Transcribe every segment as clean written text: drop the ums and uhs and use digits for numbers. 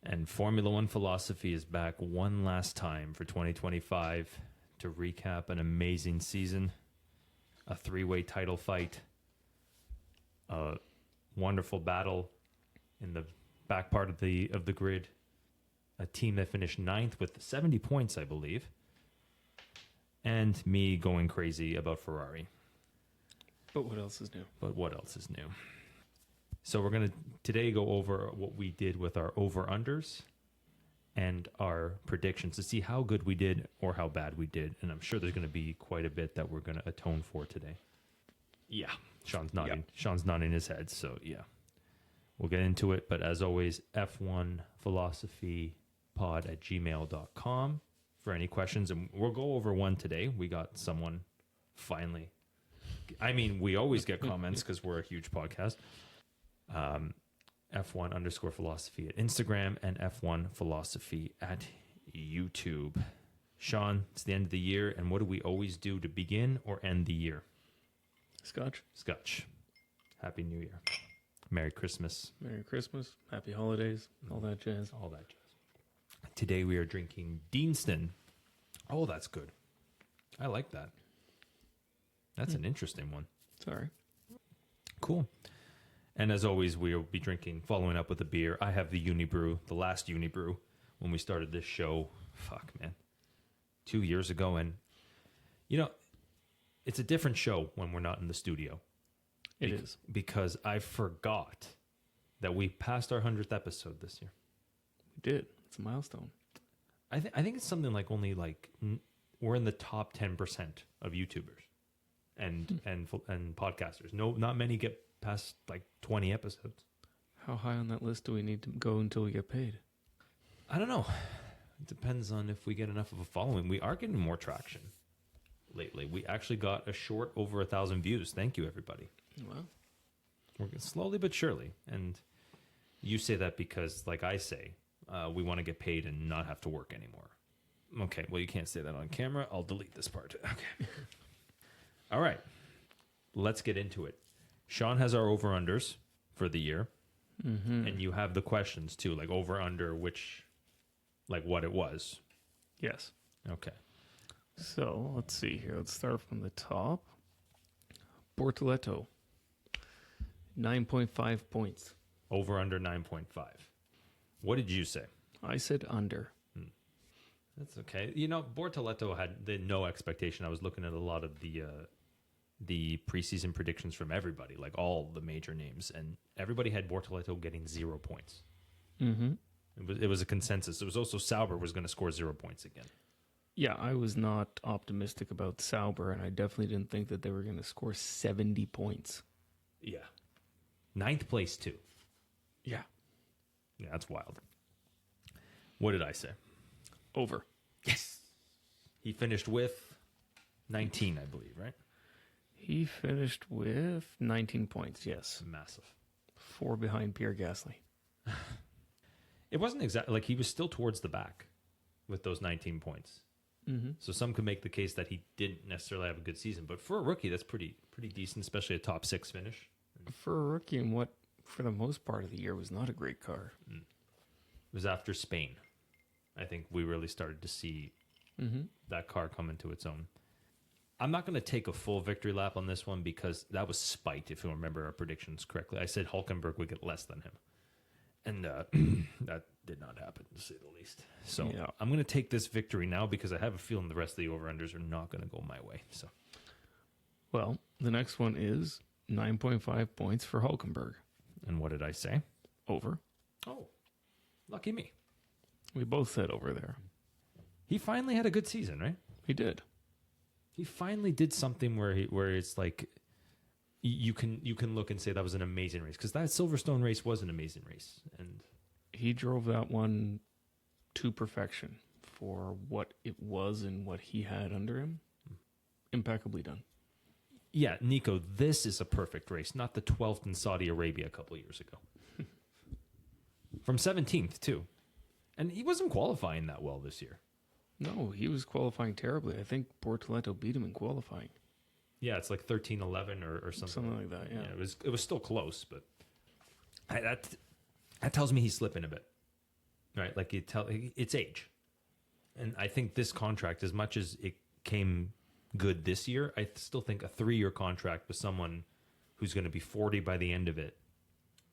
And Formula One Philosophy is back one last time for 2025 to recap an amazing season, a three-way title fight, a wonderful battle in the back part of the grid, a team that finished ninth with 70 points, I believe, and me going crazy about Ferrari. But what else is new? So we're going to today go over what we did with our over-unders and our predictions to see how good we did or how bad we did. And I'm sure there's going to be quite a bit that we're going to atone for today. Yeah. Sean's nodding. Yep. Sean's nodding his head. So, yeah. We'll get into it. But as always, f1philosophypod@gmail.com for any questions. And we'll go over one today. We got someone finally. I mean, we always get comments because we're a huge podcast. F1_philosophy at Instagram and F1 philosophy at YouTube. Sean, it's the end of the year, and what do we always do to begin or end the year? Scotch. Happy New Year. Merry Christmas. Happy holidays. All that jazz. Today we are drinking Deanston. Oh, that's good. I like that. That's an interesting one. Sorry. Cool. And as always, we'll be following up with a beer. I have the Unibrew, the last Unibrew, when we started this show. 2 years ago. And, it's a different show when we're not in the studio. It is. Because I forgot that we passed our 100th episode this year. We did. It's a milestone. I think it's something like we're in the top 10% of YouTubers and podcasters. No, not many get past 20 episodes. How high on that list do we need to go until we get paid? I don't know. It depends on if we get enough of a following. We are getting more traction lately. We actually got a short over 1,000 views. Thank you, everybody. Wow. We're slowly but surely. And you say that because, like I say, we want to get paid and not have to work anymore. Okay, well, you can't say that on camera. I'll delete this part. Okay. All right. Let's get into it. Sean has our over-unders for the year. Mm-hmm. And you have the questions, too, like over-under, which, what it was. Yes. Okay. So, let's see here. Let's start from the top. Bortoleto, 9.5 points. Over-under 9.5. What did you say? I said under. That's okay. Bortoleto had no expectation. I was looking at a lot of the preseason predictions from everybody, like all the major names, and everybody had Bortoleto getting 0 points. Mm-hmm. It was a consensus. It was also Sauber was going to score 0 points again. Yeah, I was not optimistic about Sauber, and I definitely didn't think that they were going to score 70 points. Yeah. 9th place, too. Yeah. Yeah, that's wild. What did I say? Over. Yes. He finished with 19, I believe, right? He finished with 19 points, yes. Massive. 4 behind Pierre Gasly. It wasn't exactly he was still towards the back with those 19 points. Mm-hmm. So some could make the case that he didn't necessarily have a good season, but for a rookie, that's pretty decent, especially a top 6 finish. For a rookie, and what for the most part of the year was not a great car. It was after Spain. I think we really started to see that car come into its own. I'm not going to take a full victory lap on this one because that was spite, if you remember our predictions correctly. I said Hülkenberg would get less than him. And that did not happen, to say the least. So yeah. I'm going to take this victory now because I have a feeling the rest of the over-unders are not going to go my way. So, well, the next one is 9.5 points for Hülkenberg. And what did I say? Over. Oh, lucky me. We both said over there. He finally had a good season, right? He did. He finally did something where it's like you can look and say that was an amazing race because that Silverstone race was an amazing race, and he drove that one to perfection for what it was and what he had under him. Impeccably done. Yeah, Nico, this is a perfect race, not the 12th in Saudi Arabia a couple of years ago. From 17th, too. And he wasn't qualifying that well this year. No, he was qualifying terribly. I think Bortoleto beat him in qualifying. Yeah, it's like 13-11 or something. Something like that, yeah. It was still close, but that tells me he's slipping a bit. right? Like it's age. And I think this contract, as much as it came good this year, I still think a 3-year contract with someone who's going to be 40 by the end of it,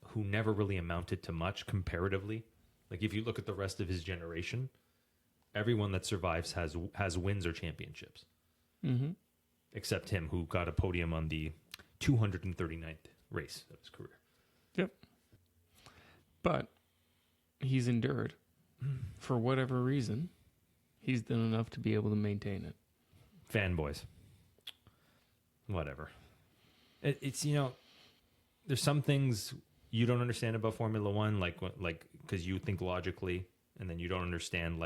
who never really amounted to much comparatively. Like if you look at the rest of his generation, everyone that survives has wins or championships. Mm-hmm. Except him, who got a podium on the 239th race of his career. Yep. But he's endured. For whatever reason, he's done enough to be able to maintain it. Fanboys. Whatever. It's, there's some things you don't understand about Formula One, like because you think logically, and then you don't understand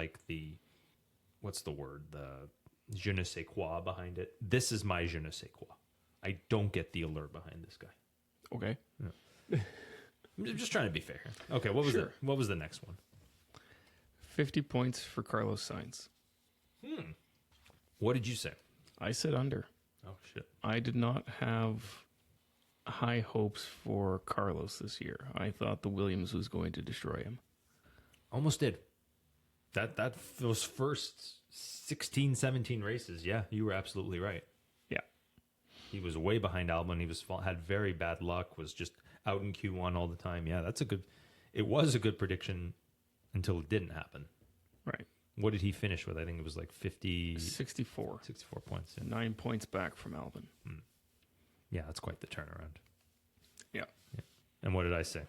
what's the word? The je ne sais quoi behind it. This is my je ne sais quoi. I don't get the allure behind this guy. Okay. Yeah. I'm just trying to be fair here. Okay, what was the next one? 50 points for Carlos Sainz. What did you say? I said under. Oh, shit. I did not have high hopes for Carlos this year. I thought the Williams was going to destroy him. Almost did. Those first 16, 17 races, yeah, you were absolutely right. Yeah. He was way behind Albon. He had very bad luck, was just out in Q1 all the time. Yeah, it was a good prediction until it didn't happen. Right. What did he finish with? I think it was like 64 points. Yeah. 9 points back from Albon. Yeah, that's quite the turnaround. Yeah. And what did I say?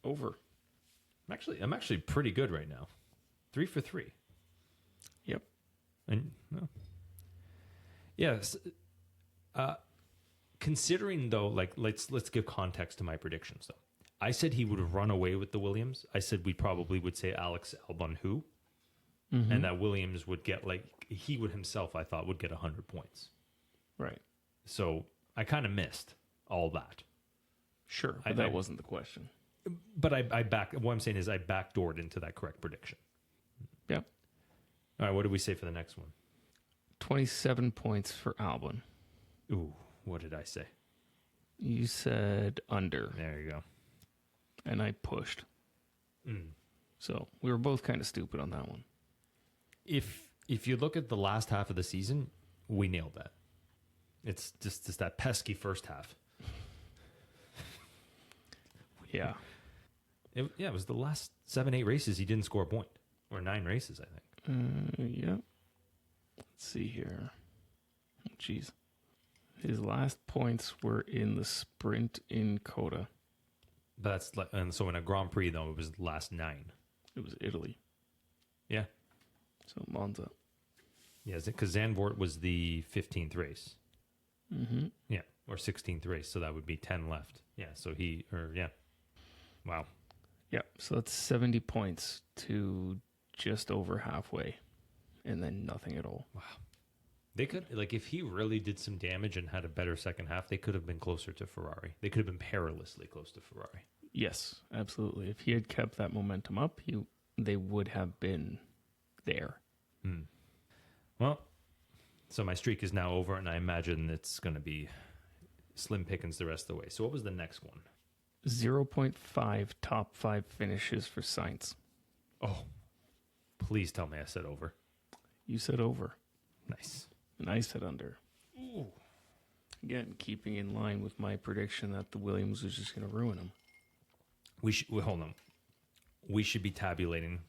Over. I'm actually pretty good right now. 3 for 3. Yep. And yes. Considering though, like let's give context to my predictions though. I said he would run away with the Williams. I said we probably would say Alex Albon who, and that Williams would get he would himself, I thought, would get 100 points. Right. So I kind of missed all that. Sure, but that wasn't the question. But what I'm saying is I backdoored into that correct prediction. Yep. All right, what did we say for the next one? 27 points for Albon. Ooh, what did I say? You said under. There you go. And I pushed. So we were both kind of stupid on that one. If you look at the last half of the season, we nailed that. It's just that pesky first half. Yeah. It was the last 7-8 races he didn't score a point. Or 9 races, I think. Yeah. Let's see here. Oh, jeez. His last points were in the sprint in Coda. But and so in a Grand Prix, though, it was the last 9. It was Italy. Yeah. So Monza. Yeah, because Zandvoort was the 15th race. Mm-hmm. Yeah, or 16th race, so that would be 10 left. Yeah, so Wow. Yeah, so that's 70 points to just over halfway, and then nothing at all. Wow. They could, if he really did some damage and had a better second half, they could have been closer to Ferrari. They could have been perilously close to Ferrari. Yes, absolutely. If he had kept that momentum up, they would have been there. Well, so my streak is now over, and I imagine it's going to be slim pickings the rest of the way. So what was the next one? 0.5 top 5 finishes for Sainz. Oh, please tell me I said over. You said over. Nice. And I said under. Ooh. Again, keeping in line with my prediction that the Williams was just going to ruin him. Hold on. We should be tabulating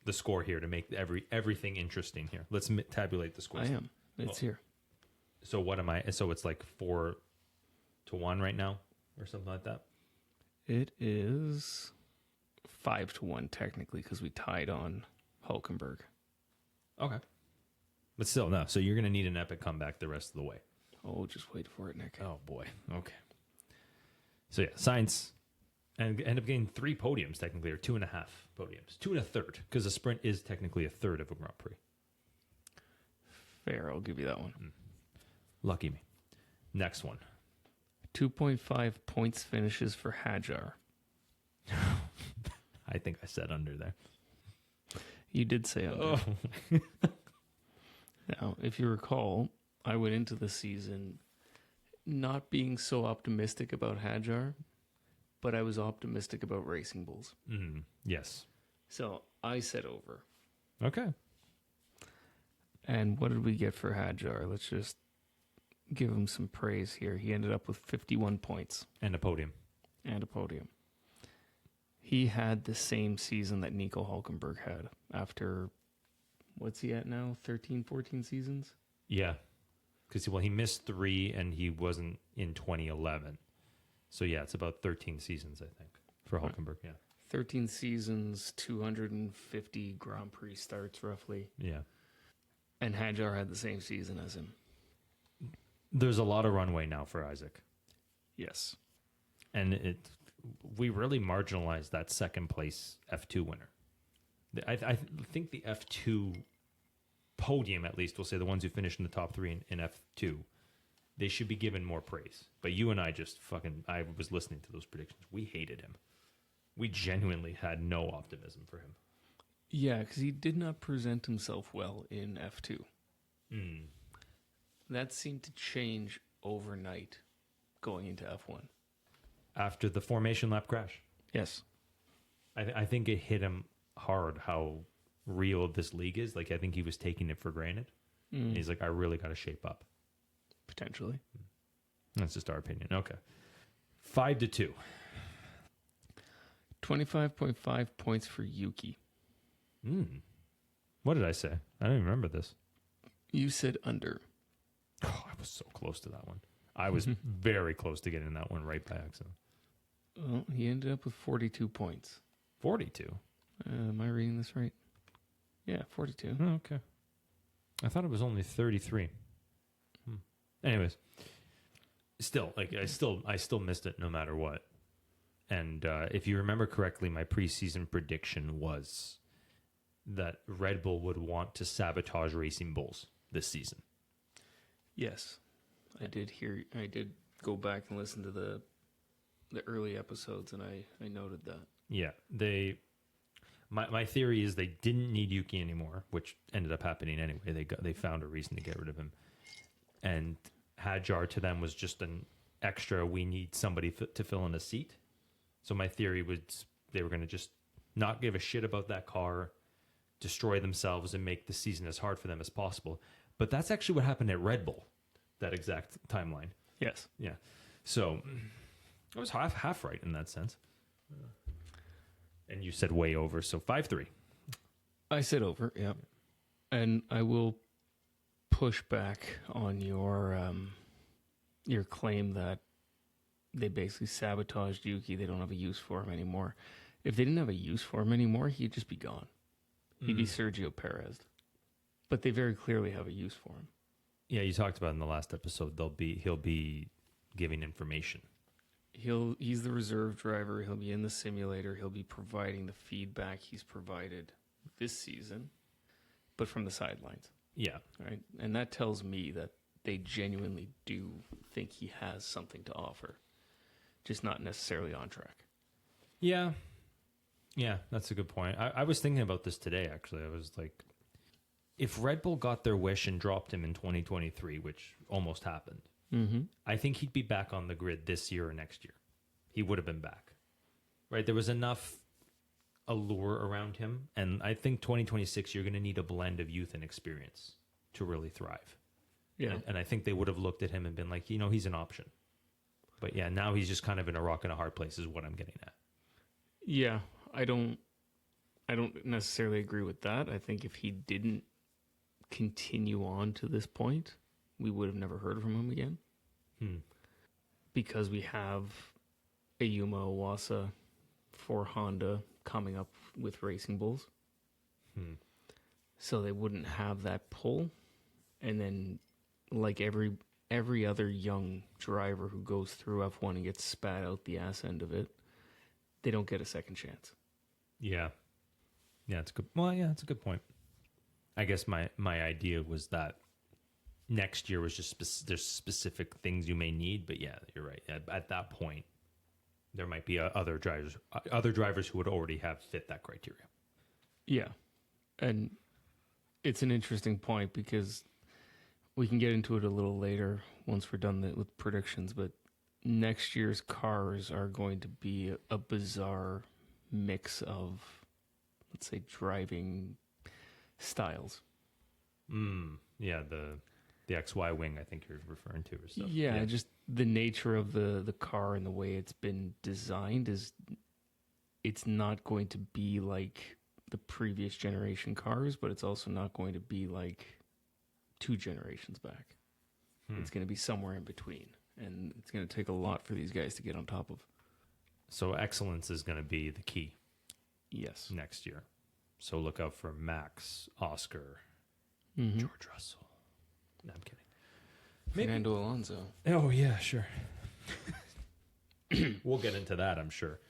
the score here to make everything interesting here. Let's tabulate the scores. I am. It's here. So what am I? So it's like 4-1 right now, or something like that. It is 5-1 technically because we tied on Hulkenberg. Okay, but still no. So you're going to need an epic comeback the rest of the way. Oh, just wait for it, Nick. Oh boy. Okay. So yeah, Sainz and end up getting 3 podiums technically, or 2.5 podiums, 2 1/3, because a sprint is technically a third of a Grand Prix. Fair, I'll give you that one. Lucky me. Next one. 2.5 points finishes for Hadjar. I think I said under there. You did say under. Oh. Now, if you recall, I went into the season not being so optimistic about Hadjar, but I was optimistic about Racing Bulls. Yes. So I said over. Okay. And what did we get for Hadjar? Let's just give him some praise here. He ended up with 51 points. And a podium. And a podium. He had the same season that Nico Hulkenberg had after, what's he at now? 13, 14 seasons? Yeah. Because, he missed 3 and he wasn't in 2011. So, yeah, it's about 13 seasons, I think, for Hulkenberg, yeah. 13 seasons, 250 Grand Prix starts, roughly. Yeah. And Hadjar had the same season as him. There's a lot of runway now for Isaac. Yes. And we really marginalized that second place F2 winner. I think the F2 podium, at least, we'll say the ones who finished in the top 3 in F2, they should be given more praise. But you and I I was listening to those predictions. We hated him. We genuinely had no optimism for him. Yeah, because he did not present himself well in F2. That seemed to change overnight going into F1. After the formation lap crash. Yes. I think it hit him hard how real this league is. Like, I think he was taking it for granted. He's like, I really got to shape up. Potentially. That's just our opinion. Okay. 5-2. 25.5 points for Yuki. What did I say? I don't even remember this. You said under. Oh, I was so close to that one. I was very close to getting that one right by accident. Well, he ended up with 42 points. 42? Am I reading this right? Yeah, 42. Oh, okay. I thought it was only 33. Anyways, still, I still missed it no matter what. And if you remember correctly, my preseason prediction was that Red Bull would want to sabotage Racing Bulls this season. Yes, I did go back and listen to the early episodes, and I noted that. Yeah, my theory is they didn't need Yuki anymore, which ended up happening anyway. They found a reason to get rid of him, and Hadjar to them was just an extra. We need somebody to fill in a seat. So my theory was they were going to just not give a shit about that car, destroy themselves, and make the season as hard for them as possible. But that's actually what happened at Red Bull, that exact timeline. Yes. Yeah. So I was half right in that sense. And you said way over, so 5-3. I said over, yeah. And I will push back on your claim that they basically sabotaged Yuki. They don't have a use for him anymore. If they didn't have a use for him anymore, he'd just be gone. He'd be Sergio Perez. But they very clearly have a use for him. Yeah, you talked about in the last episode, he'll be giving information. He's the reserve driver. He'll be in the simulator. He'll be providing the feedback he's provided this season, but from the sidelines. Yeah. Right? And that tells me that they genuinely do think he has something to offer, just not necessarily on track. Yeah. Yeah, that's a good point. I was thinking about this today, actually. I was like, if Red Bull got their wish and dropped him in 2023, which almost happened, I think he'd be back on the grid this year or next year. He would have been back. Right? There was enough allure around him. And I think 2026, you're going to need a blend of youth and experience to really thrive. Yeah. And I think they would have looked at him and been like, he's an option. But yeah, now he's just kind of in a rock and a hard place is what I'm getting at. Yeah, I don't necessarily agree with that. I think if he didn't continue on to this point, we would have never heard from him again. Because we have a Yuma Iwasa for Honda coming up with Racing Bulls. So they wouldn't have that pull. And then like every other young driver who goes through F1 and gets spat out the ass end of it, they don't get a second chance. Yeah. Yeah, it's good. Well, yeah, it's a good point. I guess my idea was that next year was just there's specific things you may need, but yeah, you're right. At that point, there might be other drivers who would already have fit that criteria. Yeah, and it's an interesting point because we can get into it a little later once we're done with predictions, but next year's cars are going to be a bizarre mix of let's say, driving styles. Yeah, the XY wing, I think you're referring to, or stuff. Yeah, just the nature of the car and the way it's been designed is it's not going to be like the previous generation cars, but it's also not going to be like 2 generations back. It's going to be somewhere in between, and it's going to take a lot for these guys to get on top of. So excellence is going to be the key. Yes. Next year. So look out for Max, Oscar, Mm-hmm. George Russell. No, I'm kidding. Fernando Alonso. Oh, yeah, sure. We'll get into that, I'm sure.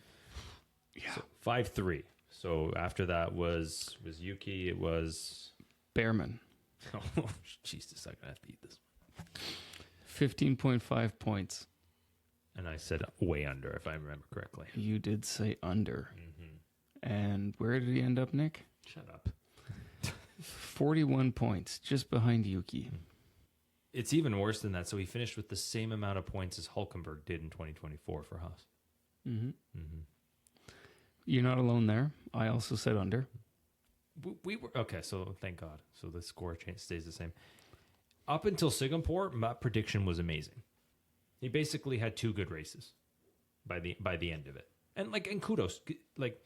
Yeah. So, 5-3. So after that was Yuki. It was... Behrman. Oh, Jesus, I'm going to have to eat this. 15.5 points. And I said way under, if I remember correctly. You did say under. Mm-hmm. And where did he end up, Nick? Shut up. 41 points, just behind Yuki. It's even worse than that. So he finished with the same amount of points as Hulkenberg did in 2024 for Haas. Mm-hmm. Mm-hmm. You're not alone there. I also said under. We were okay. So thank God. So the score stays the same. Up until Singapore, my prediction was amazing. He basically had 2 good races by the end of it, and kudos. Like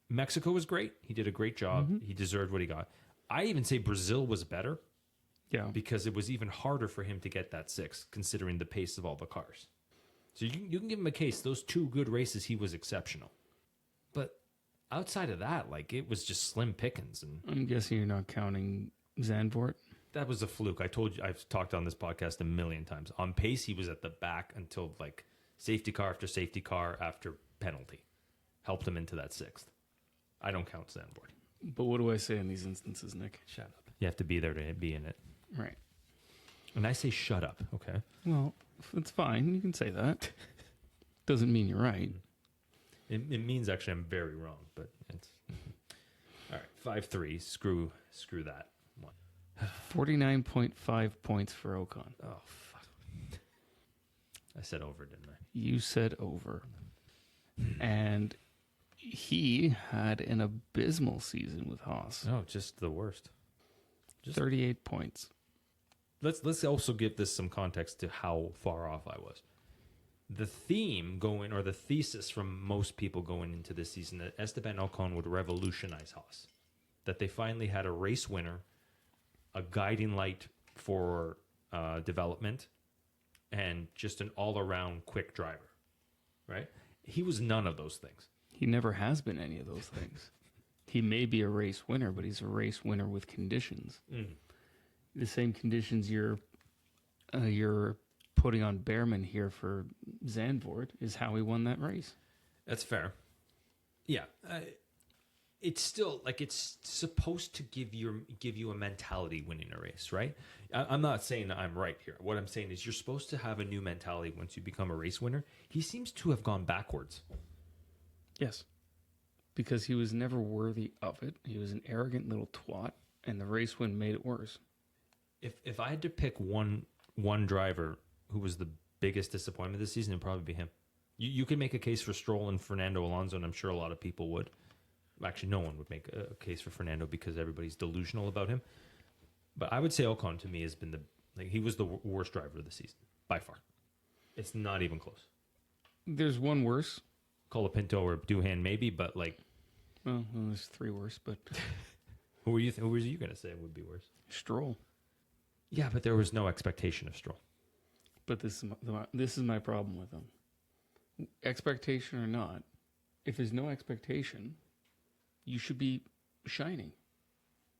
Mexico was great. He did a great job. Mm-hmm. He deserved what he got. I even say Brazil was better. Yeah, because it was even harder for him to get that 6, considering the pace of all the cars. So you can give him a case. Those 2 good races, he was exceptional. But outside of that, it was just slim pickings. And I'm guessing you're not counting Zandvoort. That was a fluke. I told you, I've talked on this podcast a million times. On pace, he was at the back until safety car after penalty. Helped him into that 6th. I don't count Zandvoort. But what do I say in these instances, Nick? Shut up. You have to be there to be in it. Right. And I say shut up, okay? Well, it's fine. You can say that. Doesn't mean you're right. It means actually I'm very wrong, but it's... All right, 5-3. Screw that one. 49.5 points for Ocon. Oh, fuck. I said over, didn't I? You said over. And he had an abysmal season with Haas. Oh, just the worst. 38 points. Let's also give this some context to how far off I was. The the thesis from most people going into this season that Esteban Ocon would revolutionize Haas. That they finally had a race winner, a guiding light for development, and just an all-around quick driver. Right? He was none of those things. He never has been any of those things. He may be a race winner, but he's a race winner with conditions. The same conditions you're putting on Behrman here for Zandvoort is how he won that race. That's fair. Yeah, it's still it's supposed to give you a mentality winning a race, right? I'm not saying that I'm right here. What I'm saying is you're supposed to have a new mentality once you become a race winner. He seems to have gone backwards. Yes. Because he was never worthy of it. He was an arrogant little twat, and the race win made it worse. If I had to pick one driver who was the biggest disappointment this season, it'd probably be him. You could make a case for Stroll and Fernando Alonso, and I'm sure a lot of people would. Actually, no one would make a case for Fernando because everybody's delusional about him. But I would say Ocon to me has been he was the worst driver of the season by far. It's not even close. There's one worse. Colapinto or Doohan maybe, but well, there's 3 worse. But who were you going to say would be worse? Stroll. Yeah, but there was no expectation of Stroll. But this is my problem with him. Expectation or not, if there's no expectation, you should be shining.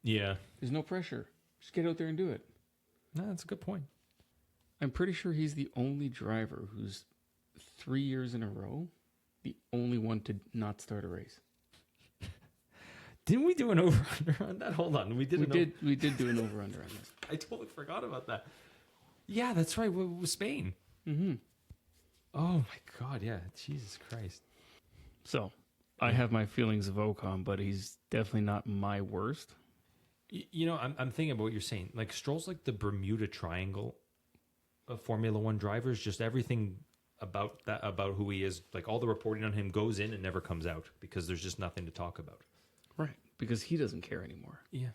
Yeah. There's no pressure. Just get out there and do it. No, that's a good point. I'm pretty sure he's the only driver who's 3 years in a row the only one to not start a race. Didn't we do an over-under on that? Hold on. We did do an over-under on this. I totally forgot about that. Yeah, that's right. With Spain. Mm-hmm. Oh, my God. Yeah. Jesus Christ. So, I have my feelings of Ocon, but he's definitely not my worst. I'm thinking about what you're saying. Stroll's like the Bermuda Triangle of Formula One drivers. Just everything about who he is. All the reporting on him goes in and never comes out because there's just nothing to talk about. Right. Because he doesn't care anymore. Yeah.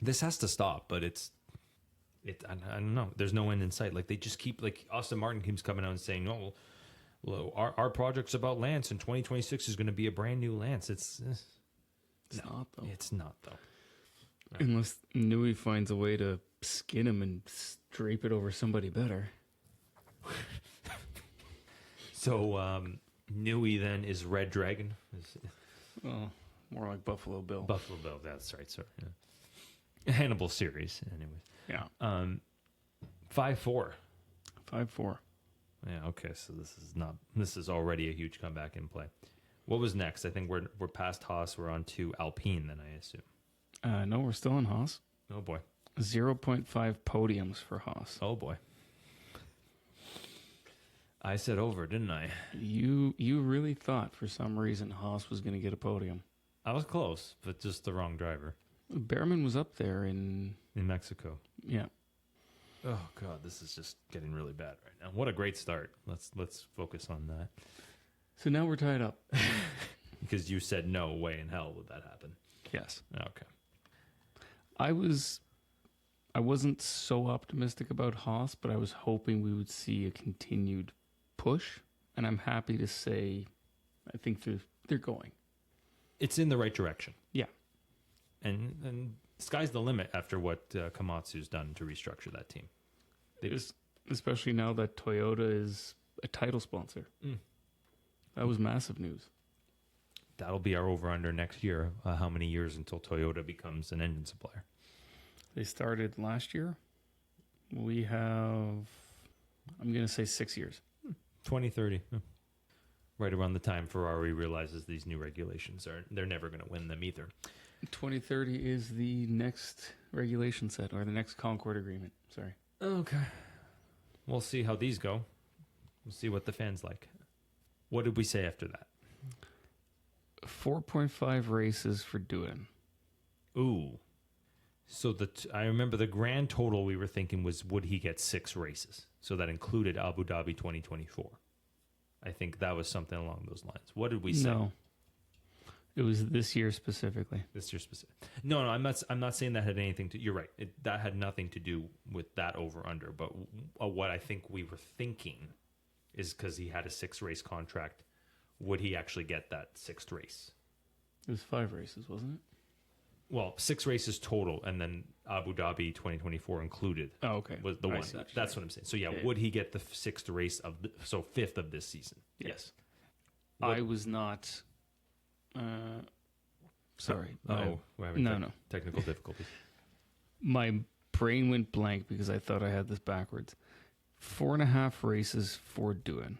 This has to stop, but I don't know. There's no end in sight. Like they just keep, like Austin Martin keeps coming out and saying, "No, well, our project's about Lance, and 2026 is going to be a brand new Lance." It's not though. It's not though. Unless Nui finds a way to skin him and drape it over somebody better. So Nui then is Red Dragon. Well, more like Buffalo Bill. Buffalo Bill. That's right, sir. Yeah. Hannibal series, anyways. Yeah. 5-4. 5-4. Yeah. Okay. So this is already a huge comeback in play. What was next? I think we're past Haas. We're on to Alpine. Then I assume. No, we're still in Haas. Oh boy. 0.5 podiums for Haas. Oh boy. I said over, didn't I? You really thought for some reason Haas was going to get a podium. I was close, but just the wrong driver. Behrman was up there in Mexico. Yeah. Oh god, this is just getting really bad right now. What a great start. Let's focus on that. So now we're tied up. Because you said no way in hell would that happen. Yes. Okay. I wasn't so optimistic about Haas, but I was hoping we would see a continued push, and I'm happy to say I think they're going. It's in the right direction. Yeah. And sky's the limit after what Komatsu's done to restructure that team. Especially now that Toyota is a title sponsor. That was massive news. That'll be our over-under next year. How many years until Toyota becomes an engine supplier? They started last year. We have, I'm going to say 6 years. 2030. Right around the time Ferrari realizes these new regulations they're never going to win them either. 2030 is the next regulation set, or the next Concord agreement. Sorry. Okay. We'll see how these go. We'll see what the fans like. What did we say after that? 4.5 races for Doohan. Ooh. So I remember the grand total we were thinking was, would he get 6 races? So that included Abu Dhabi 2024. I think that was something along those lines. What did we say? No. It was this year specifically. This year specific. No, I'm not saying that had anything to. You're right. That had nothing to do with that over under. But what I think we were thinking is because he had a 6-race contract, would he actually get that 6th race? It was 5 races, wasn't it? Well, 6 races total, and then Abu Dhabi 2024 included. Oh, okay. Was the one. That's what I'm saying. So yeah, would he get the 6th race so 5th of this season? Yes. I was not. Sorry. We're having no. technical difficulties. My brain went blank because I thought I had this backwards. 4.5 races for Doohan.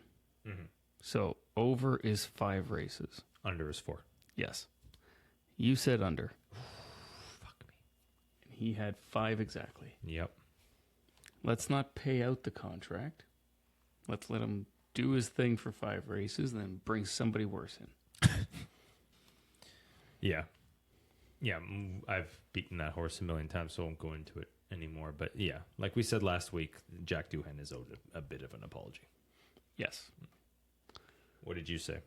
Mm-hmm. So over is 5 races. Under is 4. Yes. You said under. Fuck me. And he had 5 exactly. Yep. Let's not pay out the contract. Let's let him do his thing for 5 races and then bring somebody worse in. Yeah. Yeah, I've beaten that horse a million times, so I won't go into it anymore. But yeah, like we said last week, Jack Doohan is owed a bit of an apology. Yes. What did you say?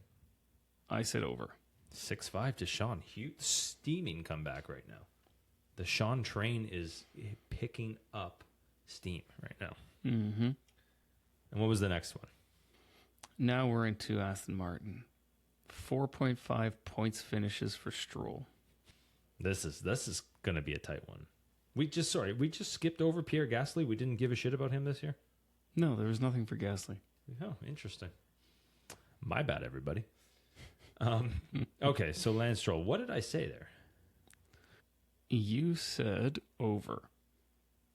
I said over. 6-5 to Sean. Huge, steaming comeback right now. The Sean train is picking up steam right now. Mm-hmm. And what was the next one? Now we're into Aston Martin. 4.5 points finishes for Stroll. This is going to be a tight one. We just skipped over Pierre Gasly. We didn't give a shit about him this year. No, there was nothing for Gasly. Oh, interesting. My bad, everybody. Okay, so Lance Stroll. What did I say there? You said over.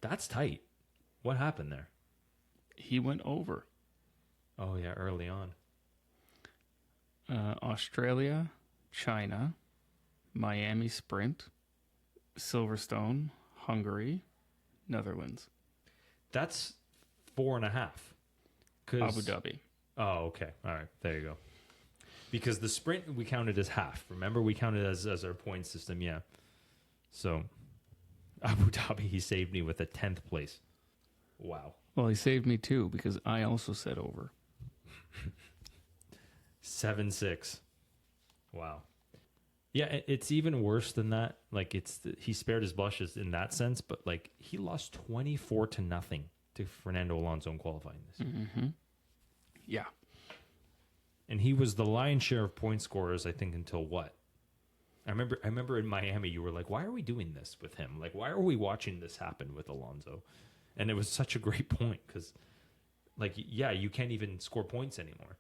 That's tight. What happened there? He went over. Oh, yeah, early on. Australia, China, Miami Sprint, Silverstone, Hungary, Netherlands. That's 4.5. Abu Dhabi. Oh, okay. All right. There you go. Because the sprint we counted as half. Remember, we counted as our point system. Yeah. So Abu Dhabi, he saved me with a 10th place. Wow. Well, he saved me too because I also said over. 7-6. Wow. Yeah, it's even worse than that. Like he spared his blushes in that sense, but like he lost 24-0 to Fernando Alonso in qualifying this year. Mm-hmm. Yeah. And he was the lion's share of point scorers, I think, until what? I remember in Miami, you were like, why are we doing this with him? Like, why are we watching this happen with Alonso? And it was such a great point because, like, yeah, you can't even score points anymore.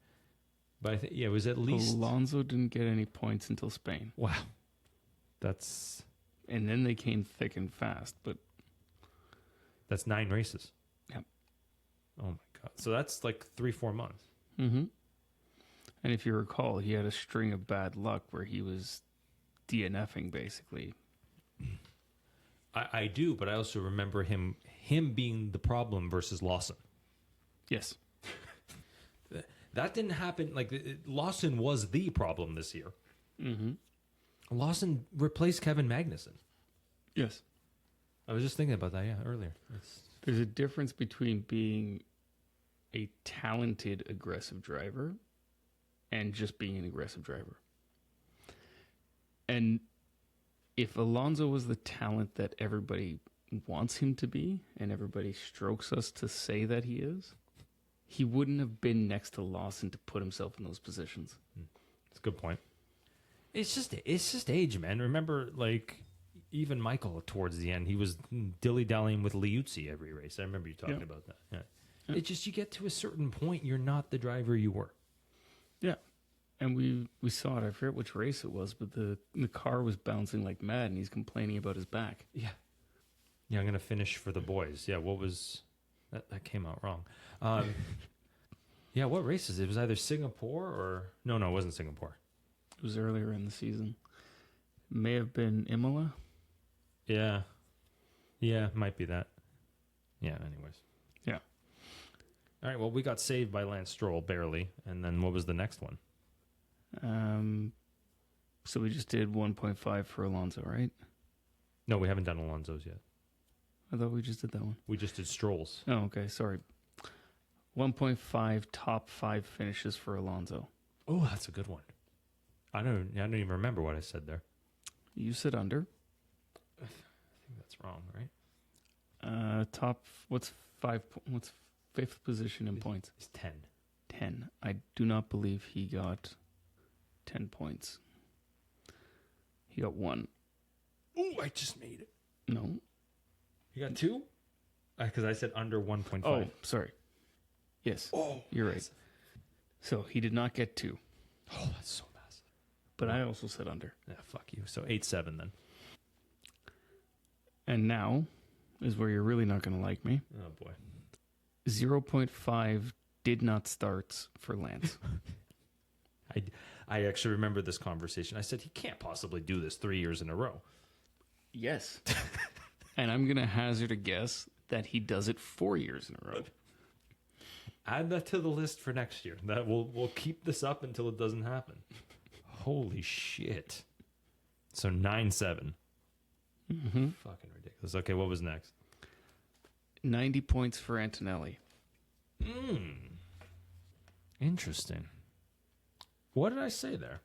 But I think, yeah, it was at least... Alonso didn't get any points until Spain. Wow. That's... And then they came thick and fast, but... That's 9 races. Yep. Oh, my God. So that's like 3-4 months. Mm-hmm. And if you recall, he had a string of bad luck where he was DNFing, basically. I do, but I also remember him being the problem versus Lawson. Yes. That didn't happen. Like, Lawson was the problem this year. Mm-hmm. Lawson replaced Kevin Magnussen. Yes. I was just thinking about that, earlier. There's a difference between being a talented, aggressive driver and just being an aggressive driver. And if Alonso was the talent that everybody wants him to be, and everybody strokes us to say that he is, he wouldn't have been next to Lawson to put himself in those positions. That's a good point. It's just age, man. Remember, like, even Michael towards the end, he was dilly-dallying with Liuzzi every race. I remember you talking about that. Yeah. It's just you get to a certain point, you're not the driver you were. Yeah. And we saw it. I forget which race it was, but the car was bouncing like mad, and he's complaining about his back. Yeah. Yeah, I'm going to finish for the boys. Yeah, what was... That came out wrong. Yeah, what races? It was either Singapore or... No, it wasn't Singapore. It was earlier in the season. May have been Imola. Yeah. Yeah, might be that. Yeah, anyways. Yeah. All right, well, we got saved by Lance Stroll, barely. And then what was the next one? So we just did 1.5 for Alonso, right? No, we haven't done Alonso's yet. I thought we just did that one. We just did Stroll's. Oh, okay. Sorry. 1.5 top 5 finishes for Alonso. Oh, that's a good one. I don't even remember what I said there. You said under. I think that's wrong, right? What's 5th position in points? It's 10. 10. I do not believe he got 10 points. He got 1. Oh, I just made it. No. You got 2? Because I said under 1.5. Oh, sorry. Yes. Oh, you're right. So he did not get 2. Oh, that's so massive. But I also said under. Yeah, fuck you. So 8-7 then. And now is where you're really not going to like me. Oh, boy. 0.5 did not start for Lance. I actually remember this conversation. I said, he can't possibly do this 3 years in a row. Yes. And I'm going to hazard a guess that he does it 4 years in a row. Add that to the list for next year. That we'll keep this up until it doesn't happen. Holy shit. So 9-7. Mm-hmm. Fucking ridiculous. Okay, what was next? 90 points for Antonelli. Interesting. What did I say there?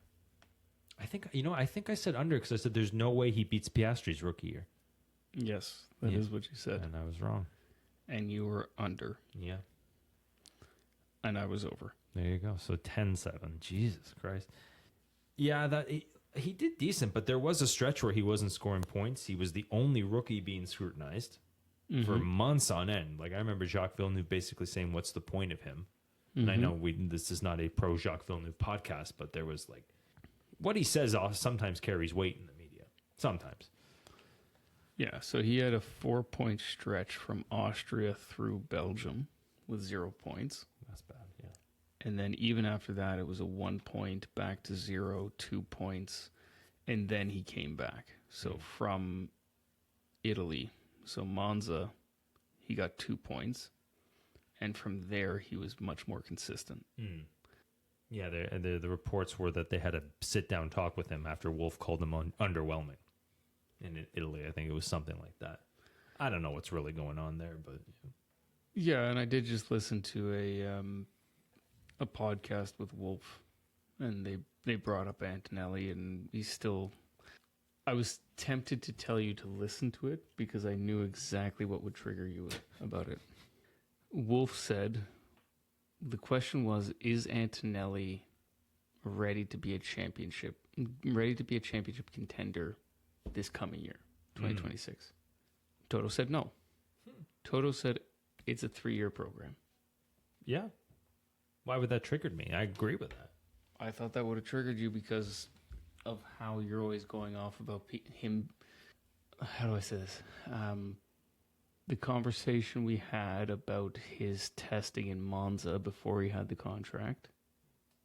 I think I said under because I said there's no way he beats Piastri's rookie year. Yes, that is what you said. And I was wrong. And you were under. Yeah. And I was over. There you go. So 10-7. Jesus Christ. Yeah, that he did decent, but there was a stretch where he wasn't scoring points. He was the only rookie being scrutinized for months on end. Like I remember Jacques Villeneuve basically saying, "What's the point of him?" And I know this is not a pro Jacques Villeneuve podcast, but there was like what he says sometimes carries weight in the media. Sometimes. Yeah, so he had a 4-point stretch from Austria through Belgium with 0 points. That's bad, yeah. And then even after that, it was a 1 point back to 0, 2 points. And then he came back. So from Italy, so Monza, he got 2 points. And from there, he was much more consistent. Yeah, the reports were that they had a sit-down talk with him after Wolf called him underwhelming. In Italy, I think it was something like that. I don't know what's really going on there, but... Yeah, and I did just listen to a podcast with Wolf, and they they brought up Antonelli, and he's still. I was tempted to tell you to listen to it because I knew exactly what would trigger you about it. Wolf said, the question was, is Antonelli ready to be a championship contender this coming year, 2026? Toto said no. Toto said it's a 3-year program. Yeah. Why would that trigger me? I agree with that. I thought that would have triggered you because of how you're always going off about him. How do I say this? The conversation we had about his testing in Monza before he had the contract.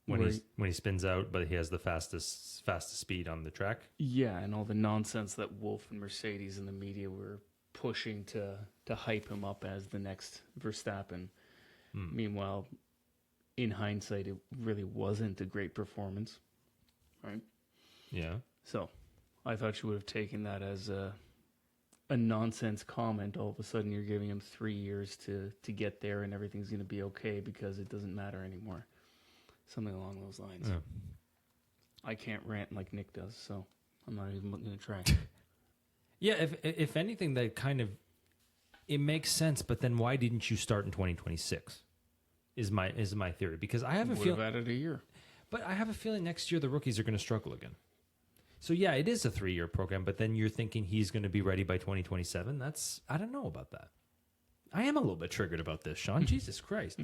When he spins out, but he has the fastest speed on the track. Yeah, and all the nonsense that Wolf and Mercedes and the media were pushing to hype him up as the next Verstappen. Meanwhile, in hindsight, it really wasn't a great performance, right? Yeah. So, I thought you would have taken that as a nonsense comment. All of a sudden, you're giving him 3 years to get there, and everything's going to be okay because it doesn't matter anymore. Something along those lines. Yeah. I can't rant like Nick does, so I'm not even going to try. Yeah, if anything, that kind of it makes sense. But then why didn't you start in 2026? Is my theory, because I have a feeling added a year, but I have a feeling next year the rookies are going to struggle again. So yeah, it is a 3-year program, but then you're thinking he's going to be ready by 2027. I don't know about that. I am a little bit triggered about this, Sean. Jesus Christ.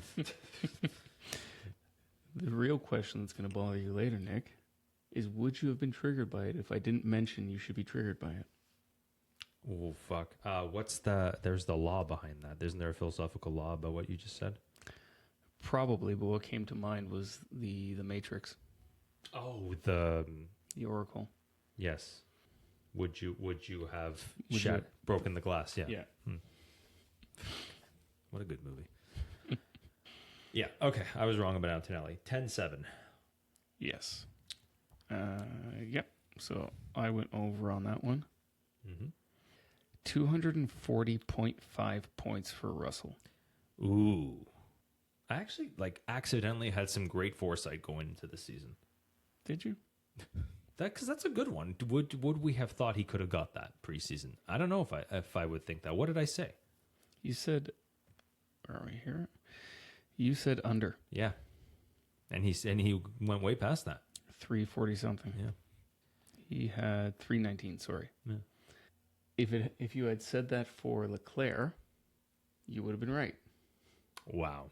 The real question that's going to bother you later, Nick, is would you have been triggered by it if I didn't mention you should be triggered by it? Oh, fuck. There's the law behind that. Isn't there a philosophical law about what you just said? Probably, but what came to mind was the Matrix. Oh, the Oracle. Yes. Would you have you- broken the glass? Yeah. Yeah. What a good movie. Yeah. Okay. I was wrong about Antonelli. 10-7. Yes. Yep. So I went over on that one. 240.5 points for Russell. Ooh. I actually accidentally had some great foresight going into the season. Did you? Because that's a good one. Would we have thought he could have got that preseason? I don't know if I would think that. What did I say? You said, where are we here? You said under. Yeah. And he went way past that. 340 something. Yeah. He had 319, sorry. Yeah. If you had said that for Leclerc, you would have been right. Wow.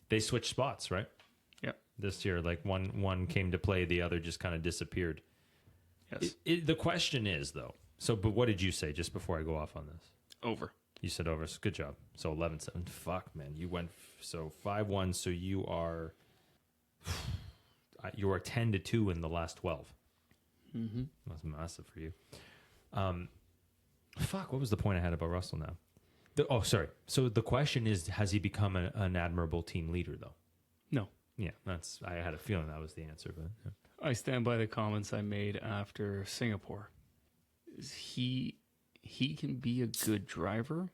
They switched spots, right? Yep. This year, one came to play, the other just kind of disappeared. Yes. The question is, though, but what did you say just before I go off on this? Over. You said over. So good job. So 11-7. Fuck, man. You went 5-1. So you are 10-2 in the last 12. Mm-hmm. That's massive for you. Fuck. What was the point I had about Russell now? Sorry. So the question is, has he become an admirable team leader, though? No. Yeah, I had a feeling that was the answer, but yeah. I stand by the comments I made after Singapore. He can be a good driver,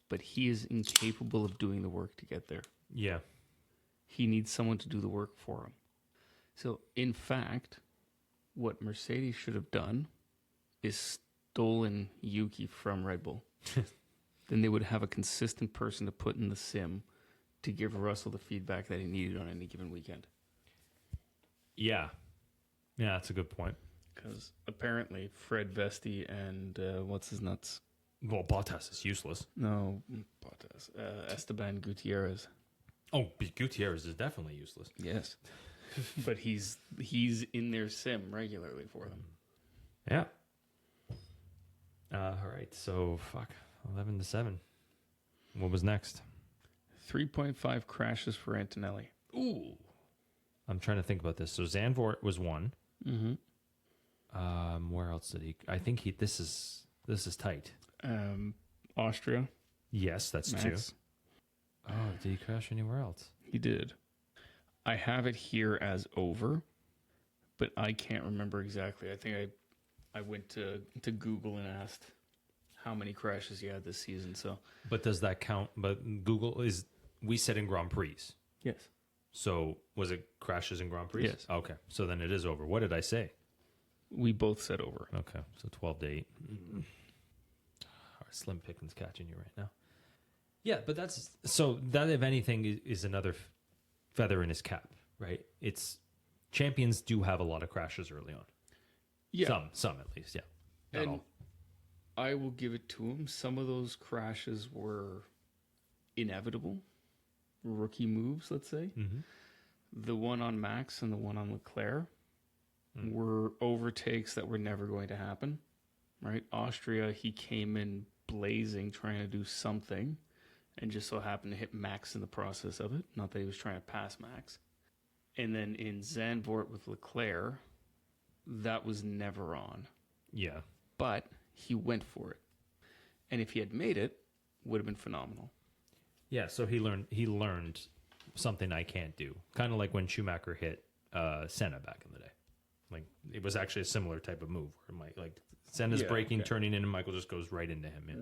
but he is incapable of doing the work to get there. Yeah. He needs someone to do the work for him. So, in fact, what Mercedes should have done is stolen Yuki from Red Bull. Then they would have a consistent person to put in the sim to give Russell the feedback that he needed on any given weekend. Yeah. Yeah, that's a good point. Because apparently Fred Vesti and what's his nuts? Well, Bottas is useless. No, Bottas. Esteban Gutierrez. Oh, Gutierrez is definitely useless. Yes. But he's in their sim regularly for them. Yeah. All right. So, 11-7. What was next? 3.5 crashes for Antonelli. Ooh. I'm trying to think about this. So Zandvoort was 1. Mm-hmm. Where else did he? I think this is tight. Austria. Yes, that's Max. 2. Oh, did he crash anywhere else? He did. I have it here as over, but I can't remember exactly. I think I went to Google and asked how many crashes he had this season. So, but does that count? But Google we said in Grand Prix. Yes. So was it crashes and Grand Prix? Yes. Okay. So then it is over. What did I say? We both said over. Okay. So 12 to 8. All right, Slim Pickens catching you right now. Yeah, but that's so that, if anything, is another feather in his cap, right? It's champions do have a lot of crashes early on. Yeah. Some at least, yeah. Not And all. I will give it to him. Some of those crashes were inevitable. Rookie moves, let's say. Mm-hmm. The one on Max and the one on Leclerc were overtakes that were never going to happen, right? Austria, he came in blazing, trying to do something, and just so happened to hit Max in the process of it. Not that he was trying to pass Max. And then in Zandvoort with Leclerc, that was never on. Yeah. But he went for it. And if he had made it, would have been phenomenal. Yeah, so he learned something I can't do. Kind of like when Schumacher hit Senna back in the day. Like, it was actually a similar type of move where Senna's braking, turning in, and Michael just goes right into him. Yeah.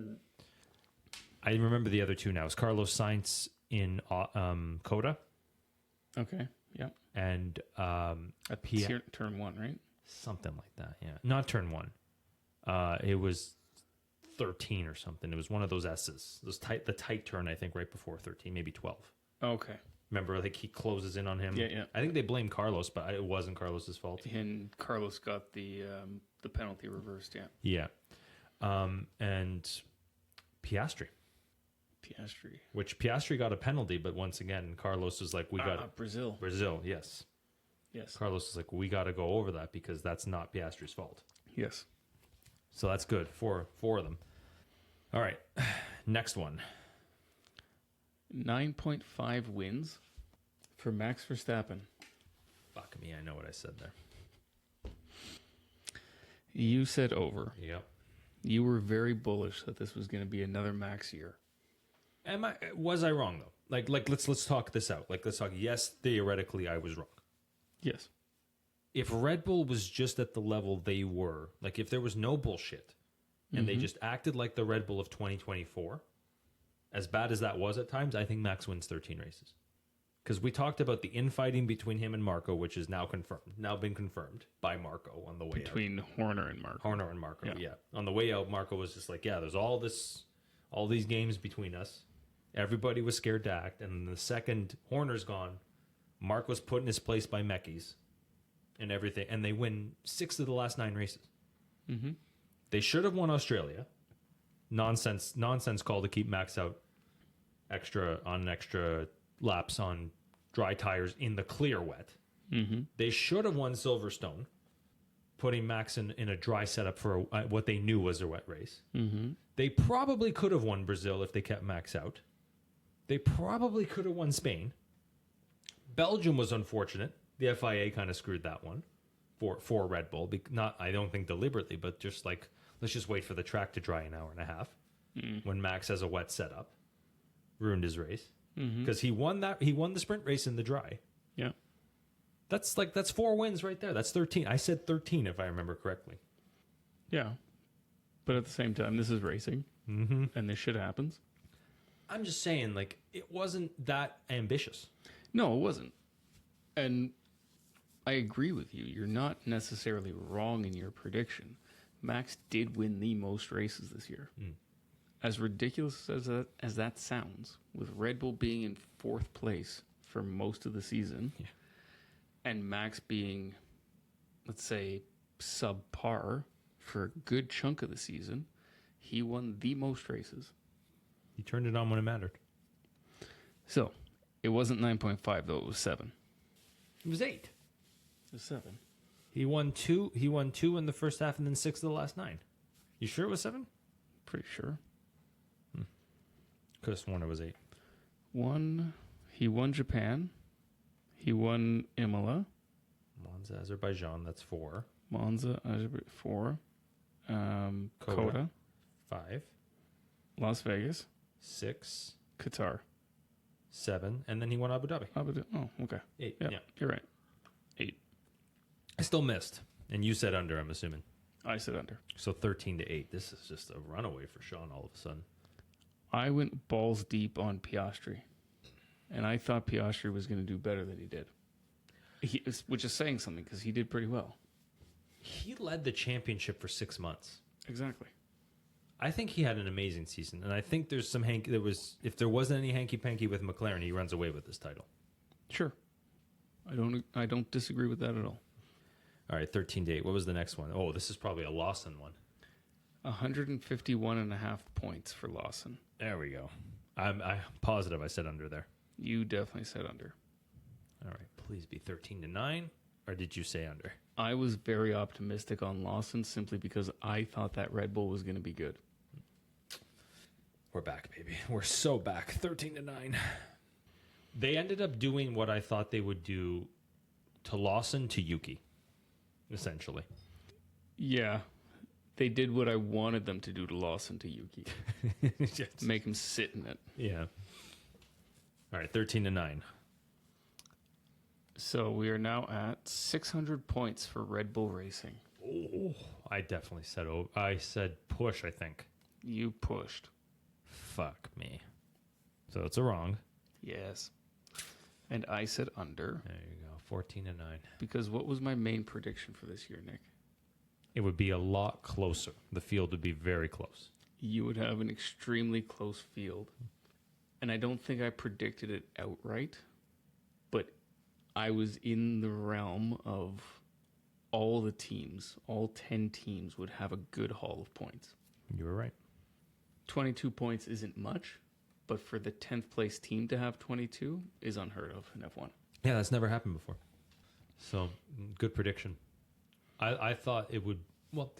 I remember the other two now. It's Carlos Sainz in Coda. Okay, yeah. And At turn one, right? something like that, yeah. Not turn one. It was 13 or something. It was one of those S's. The tight turn, I think, right before 13, maybe 12. Okay. Remember, like, he closes in on him. Yeah. I think they blame Carlos, but it wasn't Carlos's fault. And Carlos got the penalty reversed, yeah. Yeah. And Piastri. Which Piastri got a penalty, but once again, Carlos was like, we got Brazil. Brazil, yes. Carlos is like, we got to go over that because that's not Piastri's fault. Yes. So that's good. Four of them. All right. Next one. 9.5 wins for Max Verstappen. Fuck me, I know what I said there. You said over. Yep. You were very bullish that this was going to be another Max year. Was I wrong though? Like let's talk this out. Let's talk. Yes, theoretically I was wrong. Yes. If Red Bull was just at the level they were, like if there was no bullshit and they just acted like the Red Bull of 2024, as bad as that was at times, I think Max wins 13 races. Because we talked about the infighting between him and Marco, which is now been confirmed by Marco on the way out. Between Horner and Marco. Yeah. On the way out, Marco was just like, yeah, there's all these games between us. Everybody was scared to act. And the second Horner's gone, Mark was put in his place by Mekis and everything. And they win 6 of the last 9 races. Mm-hmm. They should have won Australia. Nonsense call to keep Max out extra laps on dry tires in the clear wet. Mm-hmm. They should have won Silverstone, putting Max in a dry setup for what they knew was a wet race. Mm-hmm. They probably could have won Brazil if they kept Max out. They probably could have won Spain. Belgium was unfortunate. The FIA kind of screwed that one for Red Bull. I don't think deliberately, but just like, let's just wait for the track to dry an hour and a half when Max has a wet setup. Ruined his race because he won the sprint race in the dry. Yeah. That's 4 wins right there. That's 13. I said 13 if I remember correctly. Yeah. But at the same time, this is racing and this shit happens. I'm just saying, like, it wasn't that ambitious. No, it wasn't. And I agree with you. You're not necessarily wrong in your prediction. Max did win the most races this year. As ridiculous as that sounds, with Red Bull being in 4th place for most of the season, and Max being, let's say, subpar for a good chunk of the season, he won the most races. He turned it on when it mattered. So, it wasn't 9.5, though. It was 7. It was 8. It was 7. He won 2 in the first half and then 6 of the last 9. You sure it was 7? Pretty sure. Could have sworn it was 8. He won Japan. He won Imola. Monza, Azerbaijan, that's 4. Monza, 4. Coda. 5. Las Vegas. 6. Qatar. 7. And then he won Abu Dhabi. Oh, okay. 8. Yeah, Yeah. You're right. 8. I still missed. And you said under, I'm assuming. I said under. So 13 to 8. This is just a runaway for Sean all of a sudden. I went balls deep on Piastri. And I thought Piastri was going to do better than he did. Which is saying something because he did pretty well. He led the championship for 6 months. Exactly. I think he had an amazing season, and I think there's some if there wasn't any hanky panky with McLaren, he runs away with this title. Sure. I don't disagree with that at all. All right, 13-8. What was the next one? Oh, this is probably a Lawson one. 151.5 points for Lawson. There we go. I'm positive I said under there. You definitely said under. All right, please be 13-9, or did you say under? I was very optimistic on Lawson simply because I thought that Red Bull was going to be good. We're back, baby. We're so back. 13-9. They ended up doing what I thought they would do to Lawson to Yuki, essentially. Yeah. They did what I wanted them to do to Lawson to Yuki. Yes. Make him sit in it. Yeah. All right, 13-9. So we are now at 600 points for Red Bull Racing. Oh, I definitely said I said push, I think. You pushed. Fuck me. So it's a wrong. Yes. And I said under. There you go. 14-9. Because what was my main prediction for this year, Nick? It would be a lot closer. The field would be very close. You would have an extremely close field. And I don't think I predicted it outright, but I was in the realm of all the teams, all 10 teams would have a good haul of points. You were right. 22 points isn't much, but for the 10th place team to have 22 is unheard of in F1. Yeah, that's never happened before. So, good prediction. I thought it would... Well,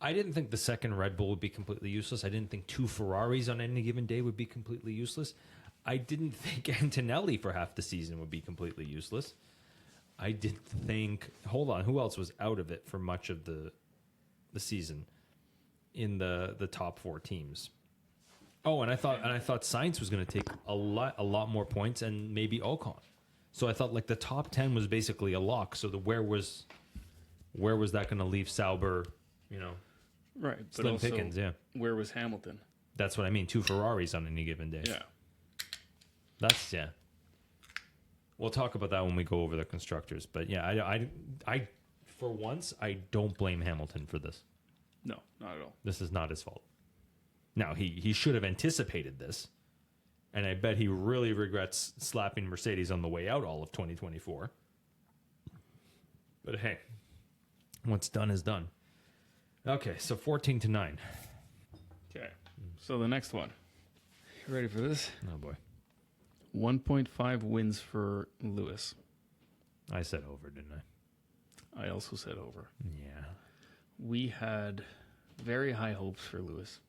I didn't think the second Red Bull would be completely useless. I didn't think 2 Ferraris on any given day would be completely useless. I didn't think Antonelli for half the season would be completely useless. I didn't think... Hold on, who else was out of it for much of the season in the top 4 teams? Oh, and I thought Sainz was going to take a lot more points, and maybe Ocon. So I thought like the top 10 was basically a lock. So where was that going to leave Sauber? You know, right? But slim also, pickings. Yeah, where was Hamilton? that's what I mean. 2 Ferraris on any given day. Yeah. That's yeah. We'll talk about that when we go over the constructors. But yeah, I for once I don't blame Hamilton for this. No, not at all. This is not his fault. Now he should have anticipated this, and I bet he really regrets slapping Mercedes on the way out all of 2024. But hey, what's done is done. Okay, so 14-9. Okay. So the next one. You ready for this? Oh boy, 1.5 wins for Lewis. I said over, didn't I? I also said over. Yeah. We had very high hopes for Lewis.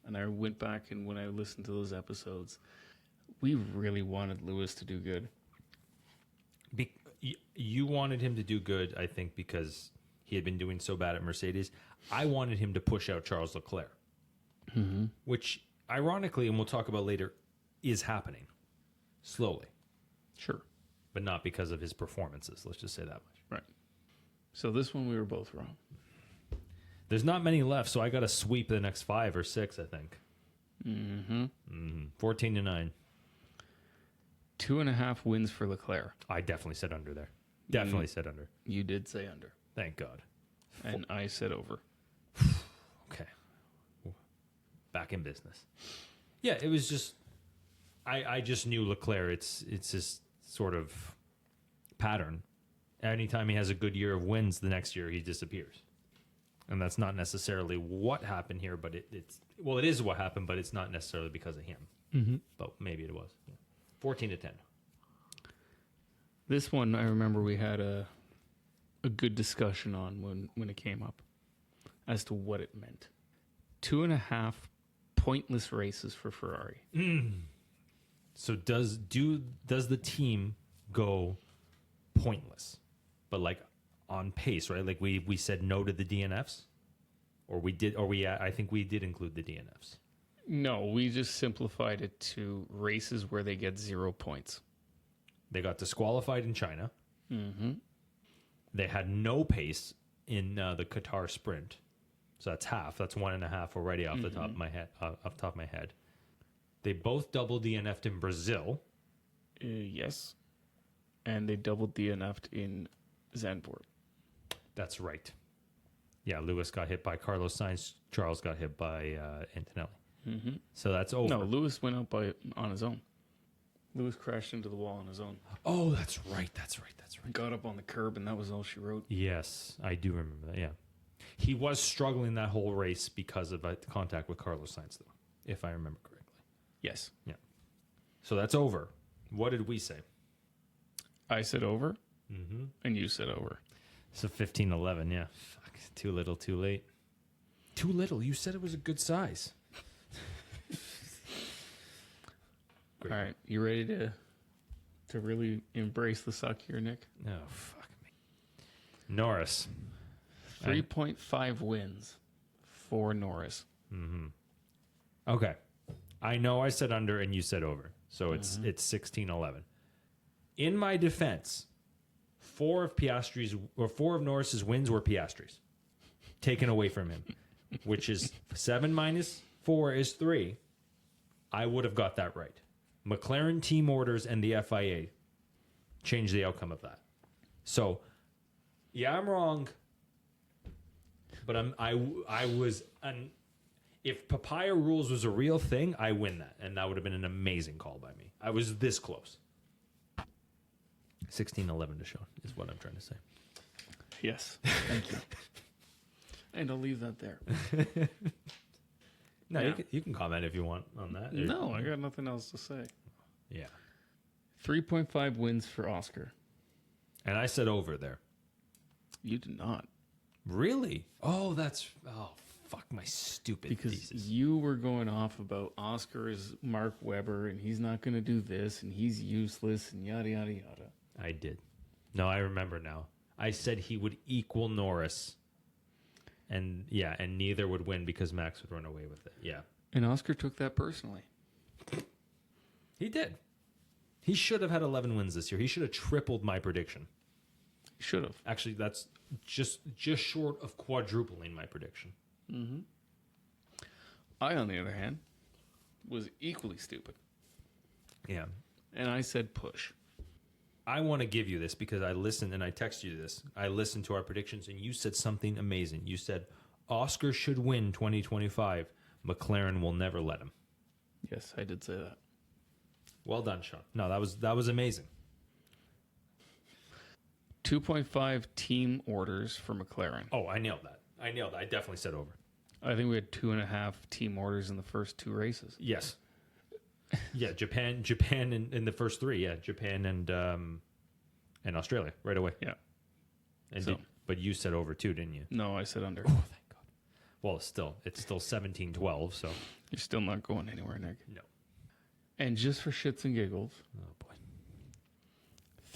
And I went back and when I listened to those episodes, we really wanted Lewis to do good. You wanted him to do good, I think, because he had been doing so bad at Mercedes. I wanted him to push out Charles Leclerc, which, ironically, and we'll talk about later, is happening slowly. Sure. But not because of his performances. Let's just say that much. Right. So this one we were both wrong. There's not many left, so I got to sweep the next 5 or 6, I think. 14-9. 2.5 wins for Leclerc. I definitely said under there. Definitely said under. You did say under. Thank God. And I said over. Okay. Back in business. Yeah, it was just... I just knew Leclerc. It's his sort of pattern. Anytime he has a good year of wins, the next year he disappears. And that's not necessarily what happened here, but it is what happened, but it's not necessarily because of him. Mm-hmm. But maybe it was. Yeah. 14-10. This one I remember we had a good discussion on when it came up as to what it meant. 2.5 pointless races for Ferrari. So does the team go pointless, but like on pace, right? Like we said no to the DNFs, I think we did include the DNFs. No, we just simplified it to races where they get 0 points. They got disqualified in China. Mm-hmm. They had no pace in the Qatar sprint, so that's half. That's 1.5 already off the top of my head. Off the top of my head, they both double DNF'd in Brazil, Yes. And they doubled DNF'd in Zandvoort. That's right. Yeah, Lewis got hit by Carlos Sainz. Charles got hit by Antonelli. Mm-hmm. So that's over. No, Lewis went out on his own. Lewis crashed into the wall on his own. Oh, that's right. That's right. Got up on the curb, and that was all she wrote. Yes, I do remember that. Yeah. He was struggling that whole race because of contact with Carlos Sainz, though, if I remember correctly. Yes. Yeah. So that's over. What did we say? I said over, Mm-hmm. and you said over. So 15-11, yeah. Fuck, too little, too late. Too little. You said it was a good size. Great. All right, you ready to really embrace the suck here, Nick? Oh, fuck me. Norris. 3.5 wins for Norris. Mm-hmm. Okay. I know I said under and you said over. So it's 16-11. In my defense, four of Norris's wins were Piastri's. Taken away from him. Which is 7 minus 4 is 3. I would have got that right. McLaren team orders and the FIA changed the outcome of that. So, yeah, I'm wrong. But if Papaya Rules was a real thing, I win that. And that would have been an amazing call by me. I was this close. 16-11 to show is what I'm trying to say. Yes, thank you. And I'll leave that there. No, Yeah. you can comment if you want on that. No, I got nothing else to say. Yeah. 3.5 wins for Oscar. And I said over there. You did not. Really? Oh, fuck my stupid Because thesis. you were going off about Oscar is Mark Webber and he's not going to do this and he's useless and yada, yada, yada. I did. No, I remember now. I said he would equal Norris. And yeah, and neither would win because Max would run away with it. Yeah. And Oscar took that personally. He did. He should have had 11 wins this year. He should have tripled my prediction. Should have. Actually, that's just short of quadrupling my prediction. Mm-hmm. I, on the other hand, was equally stupid. Yeah. And I said push. I want to give you this because I listened and I texted you this. I listened to our predictions and you said something amazing. You said Oscar should win 2025. McLaren will never let him. Yes, I did say that. Well done, Sean. No, that was amazing. 2.5 team orders for McLaren. Oh, I nailed that. I definitely said over. I think we had 2.5 team orders in the first 2 races. Yes. Yeah, Japan in the first 3. Yeah, Japan and Australia right away. Yeah. And but you said over too, didn't you? No, I said under. Oh, thank God. Well, it's still 17-12, so You're still not going anywhere, Nick. no. And just for shits and giggles, Oh boy.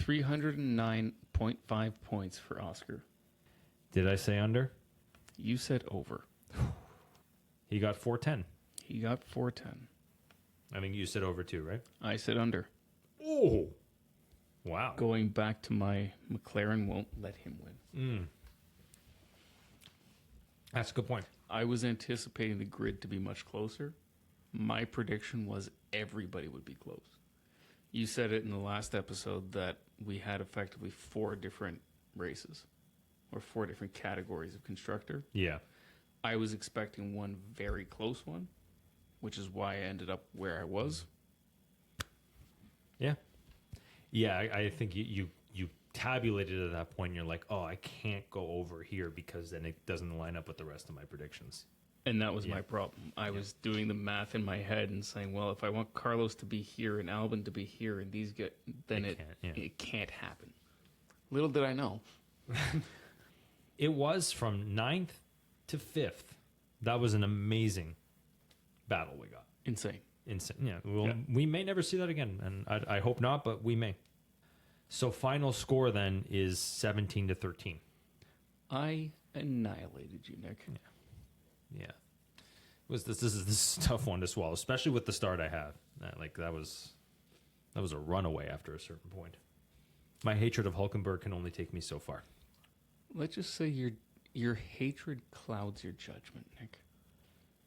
309.5 points for Oscar. Did I say under? You said over. He got 410. He got 410. I think you said over too, right? I said under. Oh. Wow. Going back to my McLaren won't let him win. That's a good point. I was anticipating the grid to be much closer. My prediction was everybody would be close. You said it in the last episode that we had effectively 4 different races or 4 different categories of constructor. Yeah. I was expecting one very close one, which is why I ended up where I was. Yeah. Yeah, I think you tabulated at that point and you're like, oh, I can't go over here because then it doesn't line up with the rest of my predictions. And that was my problem. I was doing the math in my head and saying, well, if I want Carlos to be here and Albon to be here and these get, then it can't happen. Little did I know. It was from 9th to 5th. That was an amazing battle we got. Insane. Yeah. We may never see that again, and I hope not, but we may. So final score then is 17-13. I annihilated you, Nick. Yeah. This is a tough one to swallow, especially with the start I had. That was a runaway after a certain point. My hatred of Hulkenberg can only take me so far. Let's just say your hatred clouds your judgment, Nick.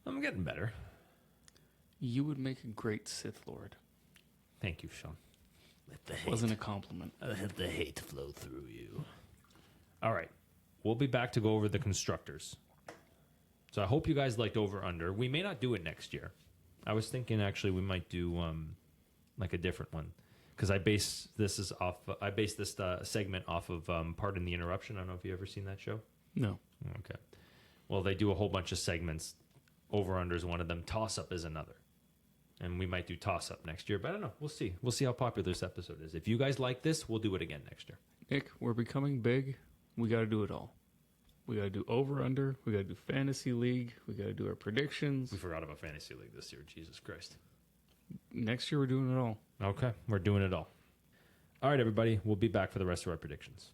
I'm getting better. You would make a great Sith Lord. Thank you, Sean. Let the hate, Wasn't a compliment. let the hate flow through you. All right. We'll be back to go over the constructors. So I hope you guys liked Over Under. We may not do it next year. I was thinking actually we might do like a different one because I base this segment off of Pardon the Interruption. I don't know if you ever seen that show. No. Okay. Well, they do a whole bunch of segments. Over Under is one of them. Toss Up is another. And we might do Toss Up next year, but I don't know. We'll see. We'll see how popular this episode is. If you guys like this, we'll do it again next year. Nick, we're becoming big. We got to do it all. We got to do Over Under. We got to do Fantasy League. We got to do our predictions. We forgot about Fantasy League this year. Jesus Christ. Next year, we're doing it all. Okay. We're doing it all. All right, everybody. We'll be back for the rest of our predictions.